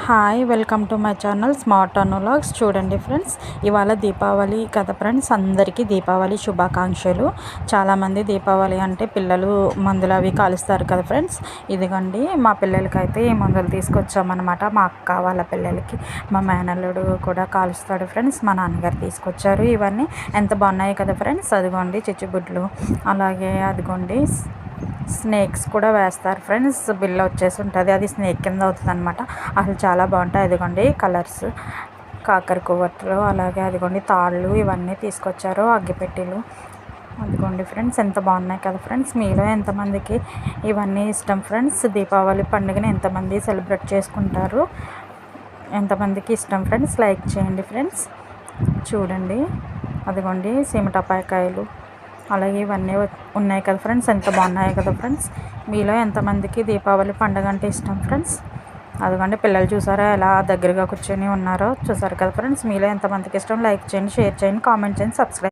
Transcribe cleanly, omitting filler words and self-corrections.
Hi welcome to my channel smart analogues. చూడండి friends, ఇవాళ దీపావళి కదా ఫ్రెండ్స్. అందరికీ దీపావళి శుభాకాంక్షలు. చాలామంది దీపావళి అంటే పిల్లలు మందులు అవి కాలుస్తారు కదా ఫ్రెండ్స్. ఇదిగోండి మా పిల్లలకైతే ఈ మందులు తీసుకొచ్చామన్నమాట. మా అక్క వాళ్ళ పిల్లలకి, మా మేనల్లుడు కూడా కాలుస్తాడు ఫ్రెండ్స్. మా నాన్నగారు తీసుకొచ్చారు. ఇవన్నీ ఎంత బాగున్నాయి కదా ఫ్రెండ్స్. అదిగోండి చిచ్చుబుడ్లు, అలాగే అదిగోండి స్నేక్స్ కూడా వేస్తారు ఫ్రెండ్స్. బిల్ల వచ్చేసి ఉంటుంది, అది స్నేక్ కింద అవుతుంది అనమాట. అసలు చాలా బాగుంటాయి. అదిగోండి కలర్స్, కాకర కొవ్వొత్తులు, అలాగే అదిగోండి తాళ్ళు, ఇవన్నీ తీసుకొచ్చారు. అగ్గిపెట్టెలు, అదిగోండి ఫ్రెండ్స్ ఎంత బాగున్నాయి కదా ఫ్రెండ్స్. మీలో ఎంతమందికి ఇవన్నీ ఇష్టం ఫ్రెండ్స్? దీపావళి పండుగని ఎంతమంది సెలబ్రేట్ చేసుకుంటారు, ఎంతమందికి ఇష్టం ఫ్రెండ్స్? లైక్ చేయండి ఫ్రెండ్స్. చూడండి అదిగోండి సీమటపాకాయలు, అలాగే ఇవన్నీ ఉన్నాయి కదా ఫ్రెండ్స్. ఎంత బాగున్నాయి కదా ఫ్రెండ్స్. మీలో ఎంతమందికి దీపావళి పండుగ అంటే ఇష్టం ఫ్రెండ్స్? అదిగోండి పిల్లలు చూసారా ఎలా దగ్గరగా కూర్చొని ఉన్నారో, చూసారు కదా ఫ్రెండ్స్. మీలో ఎంతమందికి ఇష్టం? లైక్ చేయండి, షేర్ చేయండి, కామెంట్ చేయండి, సబ్స్క్రైబ్